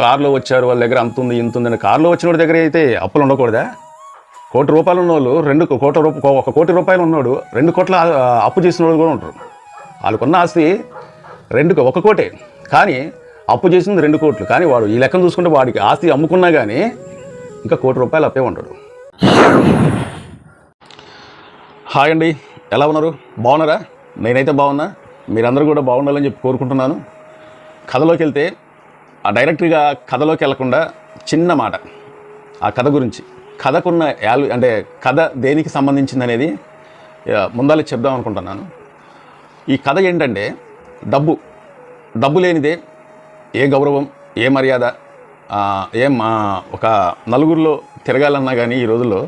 కారులో వచ్చారు, వాళ్ళ దగ్గర అంత ఉంది ఇంత ఉందని. కారులో వచ్చిన వాడి దగ్గర అయితే అప్పులు ఉండకూడదా? కోటి రూపాయలు ఉన్నోళ్ళు 1 కోటి రూపాయలు ఉన్నోడు 2 కోట్ల అప్పు చేసిన వాళ్ళు కూడా ఉంటారు. వాళ్ళకున్న ఆస్తి 1 కోటే, కానీ అప్పు చేసింది 2 కోట్లు. కానీ వాడు ఈ లెక్కను చూసుకుంటే వాడికి ఆస్తి అమ్ముకున్నా కానీ ఇంకా 1 కోటి రూపాయలు అప్పే ఉంటాడు. హాయ్ అండి, ఎలా ఉన్నారు? బాగున్నారా? నేనైతే బాగున్నా, మీరందరూ కూడా బాగుండాలని చెప్పి కోరుకుంటున్నాను. కథలోకి వెళ్తే డైరెక్ట్గా కథలోకి వెళ్లకుండా చిన్న మాట ఆ కథ గురించి, కథకున్న అంటే కథ దేనికి సంబంధించింది అనేది ముందాలే చెప్దాం అనుకుంటున్నాను. ఈ కథ ఏంటంటే డబ్బు లేనిదే ఏ గౌరవం, ఏ మర్యాద, ఒక నలుగురిలో తిరగాలన్నా కానీ ఈ రోజుల్లో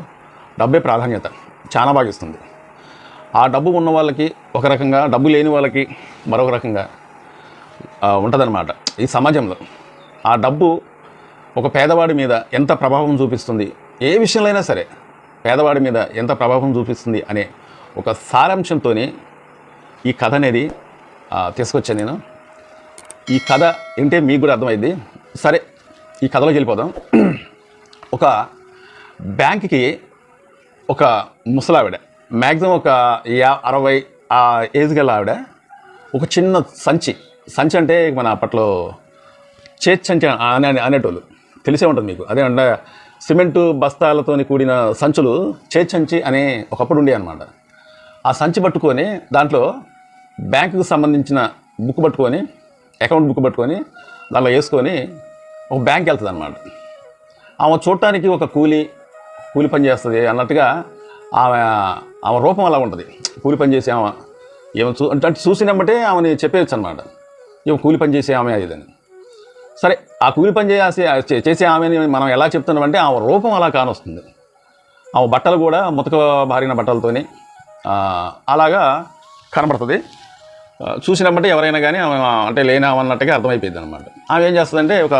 డబ్బే ప్రాధాన్యత చాలా బాగా ఇస్తుంది. ఆ డబ్బు ఉన్న వాళ్ళకి ఒక రకంగా, డబ్బు లేని వాళ్ళకి మరొక రకంగా ఉంటుందన్నమాట ఈ సమాజంలో. ఆ డబ్బు ఒక పేదవాడి మీద ఎంత ప్రభావం చూపిస్తుంది, ఏ విషయంలో అయినా సరే పేదవాడి మీద ఎంత ప్రభావం చూపిస్తుంది అనే ఒక సారాంశంతో ఈ కథ అనేది తీసుకొచ్చాను నేను. ఈ కథ ఏంటే మీకు కూడా అర్థమైంది. సరే, ఈ కథలోకి వెళ్ళిపోదాం. ఒక బ్యాంక్కి ఒక ముసలావిడ, మ్యాక్సిమం ఒక 60 ఆ ఏజ్ గల ఆవిడ, ఒక చిన్న సంచి అంటే మన అప్పట్లో చేతి సంచి అనేటోళ్ళు తెలిసే ఉంటుంది మీకు. అదే అంటే సిమెంటు బస్తాలతో కూడిన సంచులు చేతి సంచి అనే ఒకప్పుడు ఉండే అనమాట. ఆ సంచి పట్టుకొని దాంట్లో బ్యాంకుకు సంబంధించిన బుక్ పట్టుకొని, అకౌంట్ బుక్ పట్టుకొని దాంట్లో వేసుకొని ఒక బ్యాంక్ వెళ్తుంది అనమాట. ఆమె చూడటానికి ఒక కూలి పని చేస్తుంది అన్నట్టుగా ఆమె రూపం అలా ఉంటుంది. కూలి పని చేసే ఆమె అంటే చూసినమ్మటే ఆమెని చెప్పేయచ్చు అనమాట, ఇవి కూలి పని చేసే ఆమె ఇదని. సరే, ఆ కూలి పని చేసే ఆమెని మనం ఎలా చెప్తున్నామంటే ఆమె రూపం అలా కానొస్తుంది. ఆమె బట్టలు కూడా ముతక బారిన బట్టలతోని అలాగా కనబడుతుంది. చూసినప్పుడే ఎవరైనా కానీ ఆమె అంటే లేనామన్నట్టుగా అర్థమైపోయింది అనమాట. ఆమె ఏం చేస్తుందంటే ఒక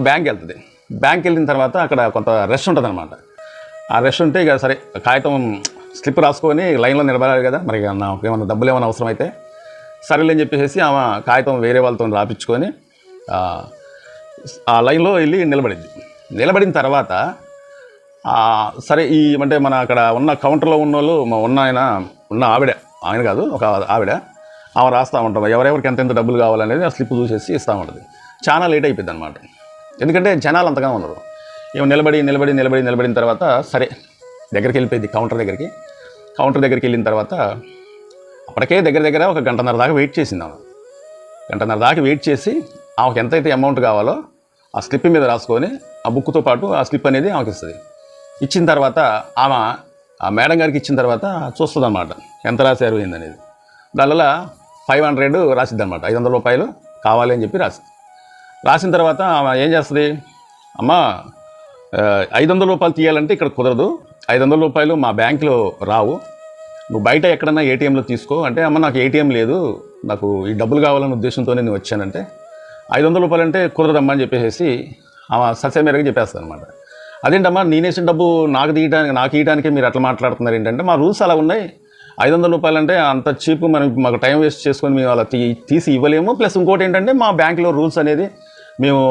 బ్యాంక్ వెళ్తుంది. బ్యాంక్ వెళ్ళిన తర్వాత అక్కడ కొంత రష్ ఉంటుంది అనమాట. ఆ రష్ ఉంటే ఇక సరే, కాగితం స్లిప్ రాసుకొని లైన్లో నిలబడాలి కదా, మరి ఏమన్నా డబ్బులు ఏమైనా అవసరం అయితే సరేలేని చెప్పేసి ఆమె కాగితం వేరే వాళ్ళతో రాపించుకొని ఆ లైన్లో వెళ్ళి నిలబడిన తర్వాత సరే, అంటే మన అక్కడ ఉన్న కౌంటర్లో ఉన్న వాళ్ళు ఉన్న ఆయన కాదు, ఒక ఆవిడ, ఆమె రాస్తూ ఉంటాం ఎవరెవరికి ఎంతెంత డబ్బులు కావాలనేది ఆ స్లిప్ చూసేసి ఇస్తూ ఉంటుంది. చాలా లేట్ అయిపోయింది అనమాట, ఎందుకంటే జనాలు అంతగా ఉన్నారు. ఏమో నిలబడిన తర్వాత సరే దగ్గరికి వెళ్ళిపోయింది కౌంటర్ దగ్గరికి వెళ్ళిన తర్వాత అప్పటికే దగ్గర ఒక గంటన్నర దాకా వెయిట్ చేసింది ఆమె. గంటన్నర దాకా వెయిట్ చేసి ఆమెకు ఎంతైతే అమౌంట్ కావాలో ఆ స్లిప్ మీద రాసుకొని ఆ బుక్తో పాటు ఆ స్లిప్ అనేది ఆమెకి ఇస్తుంది. ఇచ్చిన తర్వాత ఆమె ఆ మేడం గారికి ఇచ్చిన తర్వాత చూస్తుంది అన్నమాట ఎంత రాశారు ఏందనేది. దానివల్ల 500 రాసిద్ది అనమాట, 500 రూపాయలు కావాలి అని చెప్పి రాసిన తర్వాత ఆమె ఏం చేస్తుంది, అమ్మ 500 రూపాయలు తీయాలంటే ఇక్కడ కుదరదు, 500 రూపాయలు మా బ్యాంకులో రావు, నువ్వు బయట ఎక్కడన్నా ఏటీఎంలో తీసుకో అంటే, అమ్మ నాకు ఏటీఎం లేదు, నాకు ఈ డబ్బులు కావాలనే ఉద్దేశంతోనే నేను వచ్చానంటే 500 రూపాయలు అంటే కుదరదమ్మా అని చెప్పేసి ఆమె సత్యమేరగా చెప్పేస్తాను అనమాట. అదేంటమ్మా నేనేసిన డబ్బు నాకు ఇవ్వడానికే మీరు అట్లా మాట్లాడుతున్నారు ఏంటంటే, మా రూల్స్ అలా ఉన్నాయి, 500 రూపాయలు అంటే అంత చీప్, మాకు టైం వేస్ట్ చేసుకొని మేము అలా తీసి ఇవ్వలేము. ప్లస్ ఇంకోటి ఏంటంటే మా బ్యాంకులో రూల్స్ అనేది మేము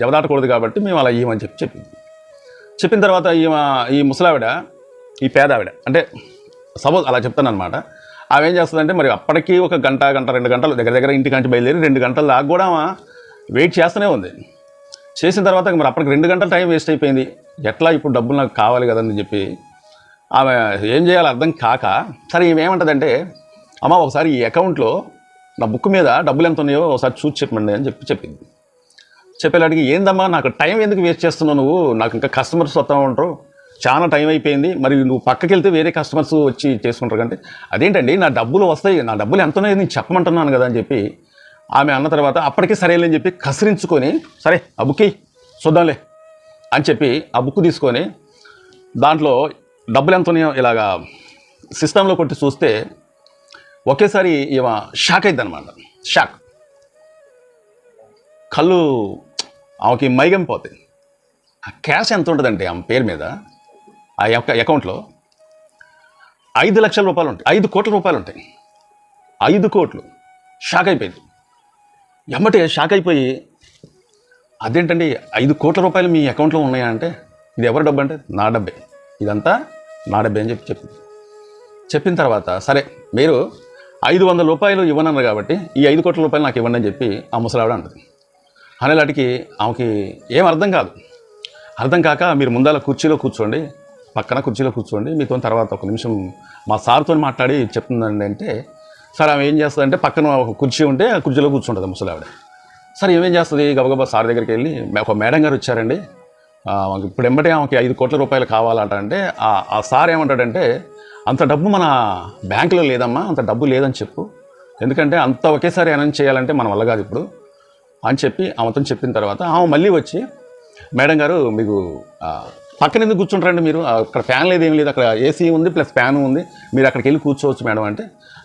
జవదాటకూడదు కాబట్టి మేము అలా ఇవ్వమని చెప్పిన తర్వాత ఈ ముసలావిడ, ఈ పేదావిడ అంటే సపోజ్ అలా చెప్తాను అనమాట. ఆమె ఏం చేస్తుందంటే, మరి అప్పటికి ఒక గంట 2 గంటలు దగ్గర ఇంటికాంచి బయలుదేరి 2 గంటల దాకా కూడా వెయిట్ చేస్తూనే ఉంది. చేసిన తర్వాత మరి అప్పటికి 2 గంటల టైం వేస్ట్ అయిపోయింది, ఎట్లా ఇప్పుడు డబ్బులు నాకు కావాలి కదని చెప్పి ఆమె ఏం చేయాలో అర్థం కాక, సరే ఈమె ఏమంటుందంటే, అమ్మ ఒకసారి ఈ అకౌంట్లో నా బుక్ మీద డబ్బులు ఎంత ఉన్నాయో ఒకసారి చూసి చెప్పండి అని చెప్పింది. చెప్పేలాడికి ఏందమ్మా నాకు టైం ఎందుకు వేస్ట్ చేస్తున్నావు నువ్వు, నాకు ఇంకా కస్టమర్స్ వస్తూ ఉంటారు, చాలా టైం అయిపోయింది, మరి నువ్వు పక్కకి వెళ్తే వేరే కస్టమర్స్ వచ్చి చేసుకుంటారు కంటే, అదేంటండి నా డబ్బులు వస్తాయి, నా డబ్బులు ఎంత ఉన్నాయో నేను చెప్పమంటున్నాను కదా అని చెప్పి ఆమె అన్న తర్వాత అప్పటికే సరేలేని చెప్పి కసిరించుకొని, సరే ఆ బుక్కి చూద్దాంలే అని చెప్పి ఆ బుక్ తీసుకొని దాంట్లో డబ్బులు ఎంత ఉన్నాయో ఇలాగా సిస్టంలో కొట్టి చూస్తే ఒకేసారి ఈమె షాక్ అయింది అనమాట. కళ్ళు ఆమెకి మైగంపోతాయి. ఆ క్యాష్ ఎంత ఉంటుందంటే ఆమె పేరు మీద ఆ అకౌంట్లో 5 లక్షల రూపాయలు ఉంటాయి, 5 కోట్ల రూపాయలు ఉంటాయి. 5 కోట్లు. షాక్ అయిపోయింది. ఎమ్మటే షాక్ అయిపోయి అదేంటండి 5 కోట్ల రూపాయలు మీ అకౌంట్లో ఉన్నాయా అంటే, ఇది ఎవరి డబ్బు అంటే నా డబ్బే, ఇదంతా నా డబ్బే అని చెప్పిన తర్వాత, సరే మీరు 500 రూపాయలు ఇవ్వనన్నారు కాబట్టి ఈ 5 కోట్ల రూపాయలు నాకు ఇవ్వండి అని చెప్పి ఆ ముసలావిడ అంటది. అనేలాంటికి ఆమెకి ఏం అర్థం కాక, మీరు ముందాల కుర్చీలో కూర్చోండి, పక్కన కుర్చీలో కూర్చోండి, మీతో తర్వాత ఒక నిమిషం మా సార్తో మాట్లాడి చెప్తుందండి అంటే, సరే ఆమె ఏం చేస్తుందంటే పక్కన ఒక కుర్చీ ఉంటే ఆ కుర్చీలో కూర్చుంటుంది ముసలావిడ. సరే ఏమేం చేస్తుంది, గబగబా సార్ దగ్గరికి వెళ్ళి, ఒక మేడం గారు వచ్చారండి, ఇప్పుడు ఎంబటే ఆమెకి 5 కోట్ల రూపాయలు కావాలంట అంటే, ఆ సార్ ఏమంటాడంటే, అంత డబ్బు మన బ్యాంకులో లేదమ్మా, అంత డబ్బు లేదని చెప్పు, ఎందుకంటే అంత ఒకేసారి అనౌన్స్ చేయాలంటే మన వల్ల కాదు ఇప్పుడు అని చెప్పి ఆమెతో చెప్పిన తర్వాత ఆమె మళ్ళీ వచ్చి, మేడం గారు మీకు పక్కన ఎందుకు కూర్చుంటారండి మీరు, అక్కడ ఫ్యాన్ లేదు ఏం లేదు, అక్కడ ఏసీ ఉంది ప్లస్ ఫ్యాన్ ఉంది, మీరు అక్కడికి వెళ్ళి కూర్చోవచ్చు మేడం అంటే,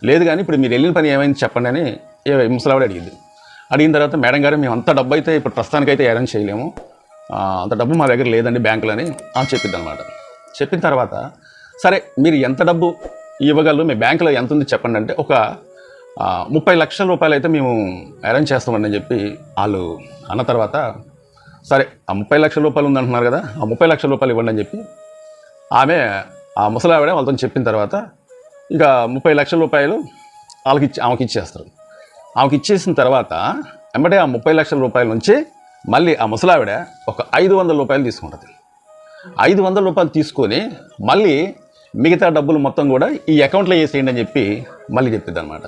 లేదు కానీ ఇప్పుడు మీరు వెళ్ళిన పని ఏమైంది చెప్పండి అని ముసలావిడ అడిగిన తర్వాత, మేడం గారు మేము అంత డబ్బు అయితే ఇప్పుడు ప్రస్తుతానికైతే అరేంజ్ చేయలేము, అంత డబ్బు మా దగ్గర లేదండి బ్యాంకులో అని చెప్పింది అనమాట. చెప్పిన తర్వాత, సరే మీరు ఎంత డబ్బు ఇవ్వగలరు, మీ బ్యాంకులో ఎంత ఉంది చెప్పండి అంటే, ఒక 30 లక్షల రూపాయలు అయితే మేము అరేంజ్ చేస్తామండి అని చెప్పి వాళ్ళు అన్న తర్వాత, సరే ఆ 30 లక్షల రూపాయలు ఉందంటున్నారు కదా, ఆ 30 లక్షల రూపాయలు ఇవ్వండి అని చెప్పి ఆమె ఆ ముసలావిడ వాళ్ళతో చెప్పిన తర్వాత, ఇక 30 లక్షల రూపాయలు ఆమెకి ఇచ్చేస్తారు. ఆమెకి ఇచ్చేసిన తర్వాత వెంబడే ఆ 30 లక్షల రూపాయల నుంచి మళ్ళీ ఆ ముసలావిడ ఒక 500 రూపాయలు తీసుకుంటుంది. 500 రూపాయలు తీసుకొని మళ్ళీ మిగతా డబ్బులు మొత్తం కూడా ఈ అకౌంట్లో వేసేయండి అని చెప్పి మళ్ళీ చెప్పింది అనమాట.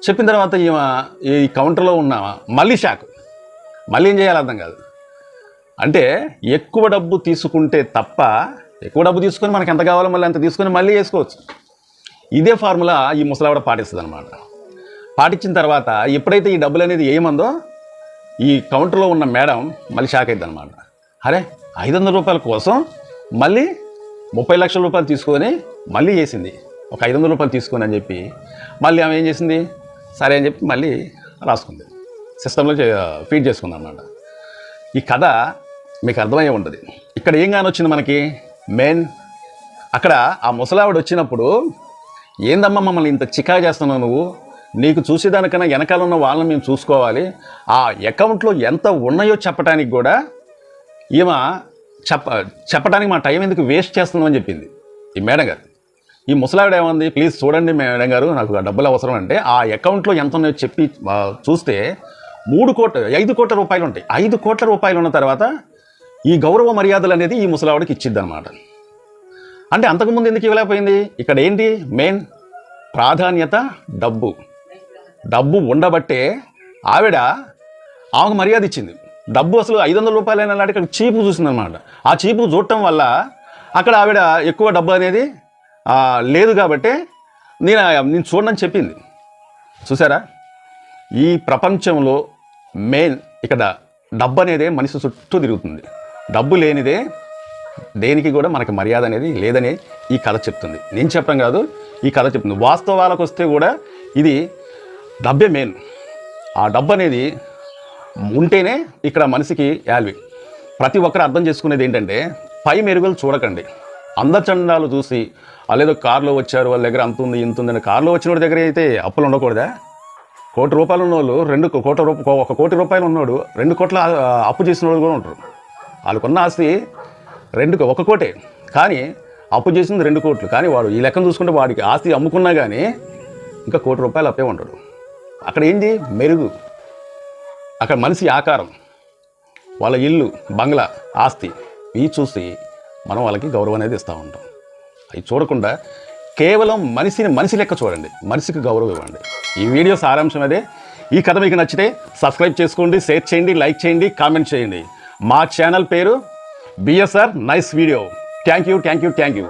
చెప్పిన తర్వాత ఈ కౌంటర్లో ఉన్న మళ్ళీ షాక్, మళ్ళీ ఏం చేయాలి అర్థం కాదు. అంటే ఎక్కువ డబ్బు తీసుకుంటే తప్ప, ఎక్కువ డబ్బు తీసుకొని మనకి ఎంత కావాలో మళ్ళీ అంత తీసుకొని మళ్ళీ వేసుకోవచ్చు. ఇదే ఫార్ములా ఈ ముసలావిడ పాటిస్తుంది అనమాట. పాటించిన తర్వాత ఎప్పుడైతే ఈ డబ్బులు అనేది ఏమందో ఈ కౌంటర్లో ఉన్న మేడం మళ్ళీ షాక్ అవుతుంది అనమాట. అరే 500 రూపాయల కోసం మళ్ళీ 30 లక్షల రూపాయలు తీసుకొని మళ్ళీ వేసింది, ఒక 500 రూపాయలు తీసుకొని అని చెప్పి మళ్ళీ ఆమె ఏం చేసింది, సరే అని చెప్పి మళ్ళీ రాసుకుంది, సిస్టంలో ఫీడ్ చేసుకుంది అనమాట. ఈ కథ మీకు అర్థమయ్యే ఉంటుంది. ఇక్కడ ఏం కానొచ్చింది మనకి మెయిన్, అక్కడ ఆ ముసలావిడ వచ్చినప్పుడు, ఏందమ్మా మమ్మల్ని ఇంత చికా చేస్తున్నావు నువ్వు, నీకు చూసేదానికన్నా వెనకాల ఉన్న వాళ్ళని మేము చూసుకోవాలి, ఆ అకౌంట్లో ఎంత ఉన్నాయో చెప్పడానికి కూడా ఈమె చెప్పడానికి మా టైం ఎందుకు వేస్ట్ చేస్తున్నామని చెప్పింది ఈ మేడం గారు. ఈ ముసలావిడ ఏమంది, ప్లీజ్ చూడండి మేడం గారు, నాకు డబ్బులు అవసరం అంటే, ఆ అకౌంట్లో ఎంత ఉన్నాయో చెప్పి చూస్తే 5 కోట్ల రూపాయలు ఉంటాయి. 5 కోట్ల రూపాయలు ఉన్న తర్వాత ఈ గౌరవ మర్యాదలు అనేది ఈ ముసలావిడకి ఇచ్చిద్ది అనమాట. అంటే అంతకుముందు ఎందుకు ఇవ్వలేకపోయింది, ఇక్కడ ఏంటి మెయిన్ ప్రాధాన్యత, డబ్బు ఉండబట్టే ఆమెకు మర్యాద ఇచ్చింది. డబ్బు అసలు 500 రూపాయలు అయిన నాటి ఇక్కడ చీపు చూసిందనమాట. ఆ చీపు చూడటం వల్ల అక్కడ ఆవిడ ఎక్కువ డబ్బు అనేది లేదు కాబట్టి నేను చూడనని చెప్పింది. చూసారా, ఈ ప్రపంచంలో మెయిన్ ఇక్కడ డబ్బు అనేదే మనిషి చుట్టూ తిరుగుతుంది. డబ్బు లేనిదే దేనికి కూడా మనకి మర్యాద అనేది లేదని ఈ కథ చెప్తుంది. నేను చెప్పడం కాదు, ఈ కథ చెప్తుంది. వాస్తవాలకు వస్తే కూడా ఇది డబ్బే మెయిన్. ఆ డబ్బు అనేది ఉంటేనే ఇక్కడ మనిషికి వాల్యూ. ప్రతి ఒక్కరు అర్థం చేసుకునేది ఏంటంటే, పై మెరుగులు చూడకండి. అందచందాలు చూసి వాళ్ళేదో కారులో వచ్చారు, వాళ్ళ దగ్గర అంత ఉంది ఇంత ఉందని, కారులో వచ్చిన వాడి దగ్గర అయితే అప్పులు ఉండకూడదా? 1 కోటి రూపాయలు ఉన్నవాళ్ళు 1 కోటి రూపాయలు ఉన్నాడు 2 కోట్ల అప్పు చేసిన వాళ్ళు కూడా ఉంటారు. వాళ్ళకున్న ఆస్తి 1 కోటే, కానీ అప్పు చేసింది 2 కోట్లు. కానీ వాడు ఈ లెక్కను చూసుకుంటే వాడికి ఆస్తి అమ్ముకున్నా కానీ ఇంకా 1 కోటి రూపాయలు అప్పే ఉంటాడు. అక్కడ ఏంటి మెరుగు, అక్కడ మనిషి ఆకారం, వాళ్ళ ఇల్లు, బంగ్లా, ఆస్తి, ఇవి చూసి మనం వాళ్ళకి గౌరవం అనేది ఇస్తూ ఉంటాం. అవి చూడకుండా కేవలం మనిషి లెక్క చూడండి, మనిషికి గౌరవం ఇవ్వండి. ఈ వీడియో సారాంశం అదే. ఈ కథ మీకు నచ్చితే సబ్స్క్రైబ్ చేసుకోండి, షేర్ చేయండి, లైక్ చేయండి, కామెంట్ చేయండి. మా ఛానల్ పేరు BSR nice video. Thank you.